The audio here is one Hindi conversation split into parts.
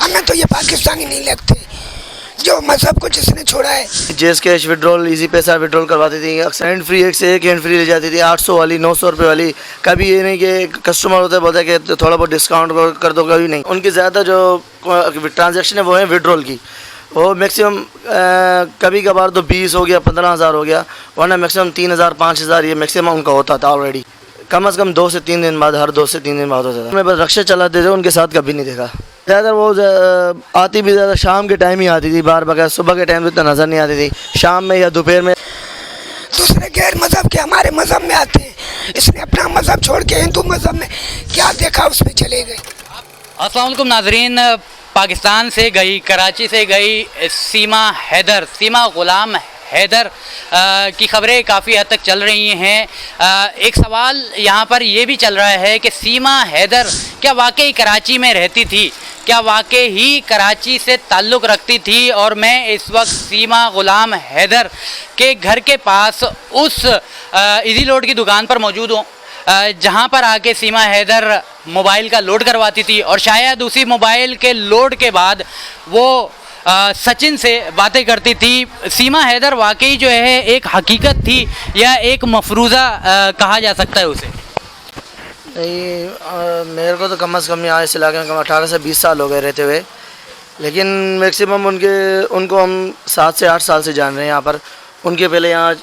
हमें तो ये पाकिस्तानी नहीं लगते, जो मजहब को जिसने छोड़ा है। जेस कैश विड्रॉल, इजी पैसा विड्रॉल करवाती थी, अक्सर हैंड फ्री, एक से एक हैंड फ्री ले जाती थी, 800 वाली, 900 रुपये वाली। कभी ये नहीं कि कस्टमर होता है बोलता है कि थोड़ा बहुत डिस्काउंट कर दो, कभी नहीं। उनकी ज़्यादा जो ट्रांजैक्शन है वो है विड्रॉल की, वो मैक्सिमम कभी कभार तो 20 हो गया, 15,000 हो गया, वरना मैक्सिमम 3,000 5,000 ये मैक्सिमम उनका होता था ऑलरेडी। कम से कम 2 से 3 दिन बाद, हर 2 से 3 दिन बाद होता था। मैं बस रक्शा चलाते थे, उनके साथ कभी नहीं देखा। ज़्यादा वो आती भी ज़्यादा शाम के टाइम ही आती थी, बार बगैर सुबह के टाइम तो इतना नज़र नहीं आती थी, शाम में या दोपहर में। दूसरे गैर मजहब के हमारे मजहब में आते हैं, इसने अपना मजहब छोड़ के हिंदू मजहब में क्या देखा उसमें चले गए। अस्सलाम वालेकुम नाजरीन, पाकिस्तान से गई, कराची से गई सीमा हैदर, सीमा ग़ुलाम हैदर की खबरें काफ़ी हद तक चल रही हैं। एक सवाल यहाँ पर ये भी चल रहा है कि सीमा हैदर क्या वाकई कराची में रहती थी, क्या वाकई ही कराची से ताल्लुक़ रखती थी। और मैं इस वक्त सीमा ग़ुलाम हैदर के घर के पास उस इजी लोड की दुकान पर मौजूद हूँ जहाँ पर आके सीमा हैदर मोबाइल का लोड करवाती थी, और शायद उसी मोबाइल के लोड के बाद वो सचिन से बातें करती थी। सीमा हैदर वाकई जो है एक हकीकत थी या एक मफरूज़ा कहा जा सकता है उसे? नहीं, मेरे को तो कम से कम यहाँ इस इलाके में 18 से 20 साल हो गए रहते हुए, लेकिन मैक्सिमम उनको हम 7 से 8 साल से जान रहे हैं यहाँ पर। उनके पहले यहाँ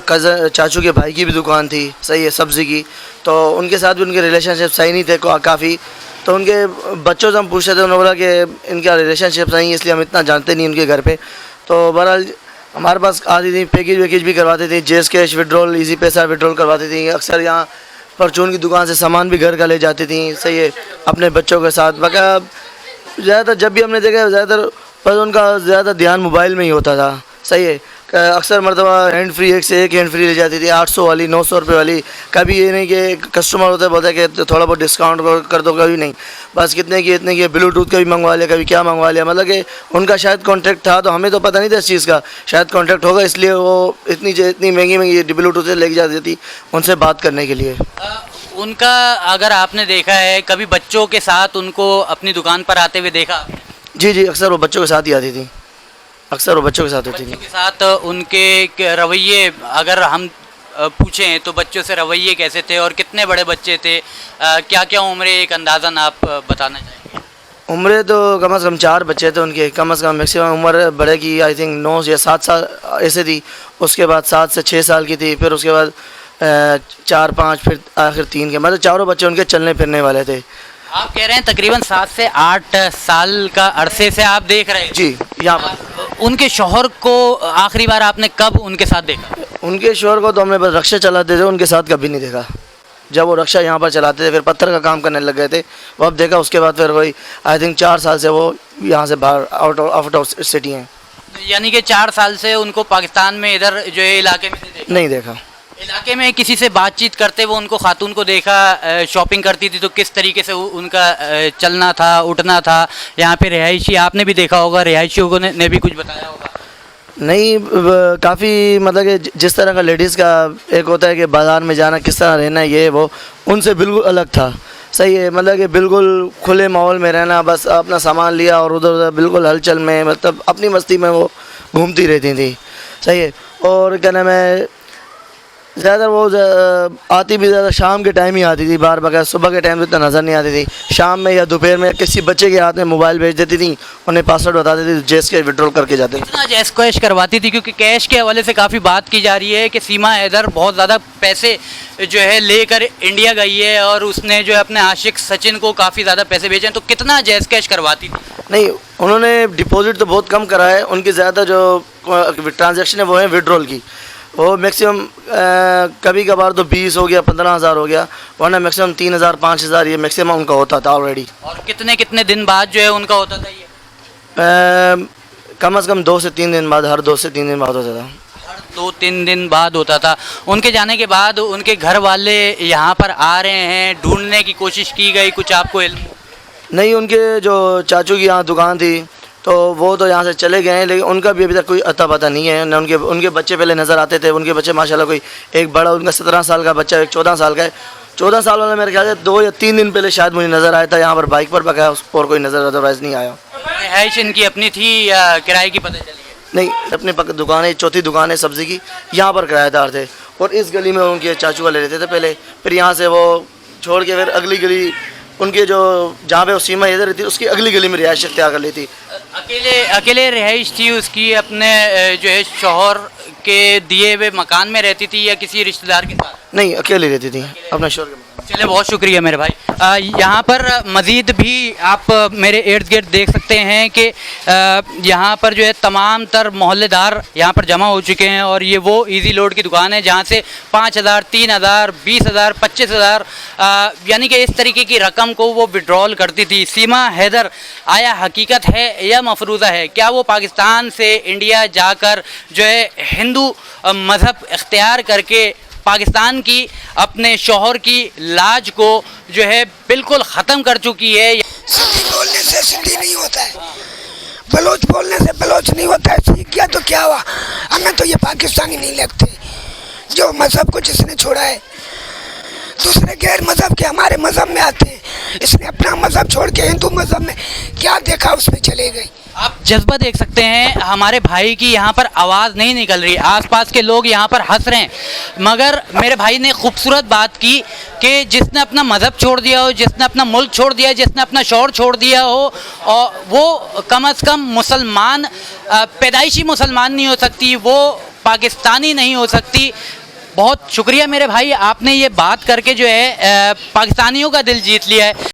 कज़न चाचू के भाई की भी दुकान थी, सही है, सब्ज़ी की, तो उनके साथ भी उनके रिलेशनशिप सही नहीं थे काफ़ी। तो उनके बच्चों से हम पूछते थे, उन्होंने बोला कि इनका रिलेशनशिप सही है, इसलिए हम इतना जानते नहीं उनके घर पे। तो बहरहाल हमारे पास आती थी, पैकेज भी करवाते थे, जेस कैश विड्रॉल, इजी पैसा विड्रॉल करवाती थी। अक्सर यहाँ परचून की दुकान से सामान भी घर का ले जाती थी, सही है, अपने बच्चों के साथ। बाका ज़्यादातर जब भी हमने देखा, ज़्यादातर बस उनका ज़्यादा ध्यान मोबाइल में ही होता था, सही है। अक्सर मरतबा हैंड फ्री, एक से एक हैंड फ्री ले जाती थी, 800 वाली, 900 रुपये वाली। कभी ये नहीं कि कस्टमर होता है बोलता है कि थोड़ा बहुत डिस्काउंट कर दो, कभी नहीं। बस कितने की इतने की, ब्लूटूथ का भी मंगवा लिया, कभी क्या मंगवा लिया। मतलब कि उनका शायद कॉन्ट्रैक्ट था, तो हमें तो पता नहीं था इस चीज़ का, शायद कॉन्ट्रैक्ट होगा, इसलिए वो इतनी महंगी ब्लूटूथ लेके जाती थी उनसे बात करने के लिए। उनका अगर आपने देखा है कभी बच्चों के साथ उनको अपनी दुकान पर आते हुए देखा? जी, अक्सर वो बच्चों के साथ ही आती थी, अक्सर वो बच्चों के साथ होती थी। बच्चों के साथ उनके रवैये अगर हम पूछें तो बच्चों से रवैये कैसे थे और कितने बड़े बच्चे थे, क्या क्या उम्र, एक अंदाज़न आप बताना चाहेंगे? उम्र तो कम से कम 4 बच्चे थे उनके, कम से कम मैक्सिमम उम्र बड़े की आई थिंक 9 या 7 साल ऐसे थी। उसके बाद 7 से 6 साल की थी, फिर उसके बाद 4 5, फिर आखिर 3 के, मतलब चारों बच्चे उनके चलने फिरने वाले थे। आप कह रहे हैं तकरीबन 7 से 8 साल का अरसे से आप देख रहे हैं? जी, यहाँ पर। उनके शौहर को आखिरी बार आपने कब उनके साथ देखा? उनके शौहर को तो हमने बस रक्शा चलाते थे, उनके साथ कभी नहीं देखा। जब वो रक्शा यहाँ पर चलाते थे, फिर पत्थर का काम करने लग गए थे, वो अब देखा। उसके बाद फिर वही आई थिंक 4 साल से वो यहाँ से बाहर आउट ऑफ सिटी हैं। यानी कि 4 साल से उनको पाकिस्तान में इधर जो है इलाके में नहीं देखा। इलाके में किसी से बातचीत करते हुए उनको, खातून को देखा शॉपिंग करती थी तो किस तरीके से उनका चलना था, उठना था? यहाँ पे रिहायशी आपने भी देखा होगा, रिहायशियों को ने भी कुछ बताया होगा? नहीं, काफ़ी मतलब कि जिस तरह का लेडीज़ का एक होता है कि बाज़ार में जाना, किस तरह रहना, ये वो उनसे बिल्कुल अलग था, सही है। मतलब कि बिल्कुल खुले माहौल में रहना, बस अपना सामान लिया और उधर उधर बिल्कुल हलचल में, मतलब अपनी मस्ती में वो घूमती रहती थी, सही है। और क्या नाम है, ज़्यादा वो आती भी ज़्यादा शाम के टाइम ही आती थी, बार बगैर सुबह के टाइम तो इतना नज़र नहीं आती थी। शाम में या दोपहर में किसी बच्चे के हाथ में मोबाइल भेज देती थी, उन्हें पासवर्ड बता देती थी, जेस के विड्रॉल करके जाते थे। कितना जैस कैश करवाती थी? क्योंकि कैश के हवाले से काफ़ी बात की जा रही है कि सीमा हैदर बहुत ज़्यादा पैसे जो है लेकर इंडिया गई है और उसने जो है अपने आशिक सचिन को काफ़ी ज़्यादा पैसे भेजे हैं, तो कितना जैस कैश करवाती थी? नहीं, उन्होंने डिपॉजिट तो बहुत कम करा है, उनकी ज़्यादा जो ट्रांजैक्शन है वो है विड्रॉल की, वो मैक्सिमम कभी कभार तो 20 हो गया, 15,000 हो गया, वरना मैक्सिमम 3,000 5,000 ये मैक्सिमम उनका होता था ऑलरेडी। और कितने दिन बाद जो है उनका होता था ये? कम से कम 2 से 3 दिन बाद, हर 2 से 3 दिन बाद होता था। हर 2-3 दिन बाद होता था। उनके जाने के बाद उनके घर वाले यहाँ पर आ रहे हैं, ढूंढने की कोशिश की गई, कुछ आपको इल्म? नहीं, उनके जो चाचू की यहाँ दुकान थी तो वो तो यहाँ से चले गए हैं, लेकिन उनका भी अभी तक कोई अता पता नहीं है। न उनके बच्चे पहले नज़र आते थे, उनके बच्चे माशाल्लाह, कोई एक बड़ा उनका 17 साल का बच्चा, एक 14 साल का है। 14 साल वाला मेरे ख्याल से 2 या 3 दिन पहले शायद मुझे नज़र आया था यहाँ पर बाइक पर बकाया, उस पर कोई नज़र अदरवाइज़ नहीं आया। रिहाइश इनकी अपनी थी या किराए की पता चली है? नहीं, अपनी दुकान है, चौथी दुकान है सब्ज़ी की, यहाँ पर किराएदार थे और इस गली में उनके चाचू वाले रहते थे पहले, फिर यहाँ से वो छोड़ के फिर अगली गली उनके जो जहाँ पे वो सीमा इधर रहती उसकी अगली गली में रिहाइश इख्तियार कर ली थी। अकेले रिहाइश थी उसकी, अपने जो है शौहर के दिए हुए मकान में रहती थी या किसी रिश्तेदार के साथ? नहीं, अकेली रहती थी अपना शोर के। चलिए, बहुत शुक्रिया मेरे भाई। यहाँ पर मज़ीद भी आप मेरे इर्द गिर्द देख सकते हैं कि यहाँ पर जो है तमाम तर मोहल्लेदार यहाँ पर जमा हो चुके हैं और ये वो इजी लोड की दुकान है जहाँ से 5,000, 3,000, 20,000, 25,000 यानी कि इस तरीके की रकम को वो विड्रॉल करती थी। सीमा हैदर आया हकीकत है या मफरूज़ा है? क्या वो पाकिस्तान से इंडिया जाकर जो है हिंदू मज़हब इख्तियार करके पाकिस्तान की अपने शौहर की लाज को जो है बिल्कुल ख़त्म कर चुकी है? सिंधी बोलने से सिंधी नहीं होता है, बलोच बोलने से बलोच नहीं होता है। सीख गया तो क्या हुआ, हमें तो ये पाकिस्तानी नहीं लगते। जो मज़हब को जिसने छोड़ा है, दूसरे गैर मज़हब के हमारे मज़हब में आते हैं, इसने अपना मज़हब छोड़ के हिंदू मज़हब में क्या देखा उसमें चले गई। आप जज्बा देख सकते हैं, हमारे भाई की यहाँ पर आवाज़ नहीं निकल रही, आसपास के लोग यहाँ पर हंस रहे हैं, मगर मेरे भाई ने खूबसूरत बात की कि जिसने अपना मज़हब छोड़ दिया हो, जिसने अपना मुल्क छोड़ दिया, जिसने अपना शौहर छोड़ दिया हो, और वो कम से कम मुसलमान, पैदाइशी मुसलमान नहीं हो सकती, वो पाकिस्तानी नहीं हो सकती। बहुत शुक्रिया मेरे भाई, आपने ये बात करके जो है पाकिस्तानियों का दिल जीत लिया है।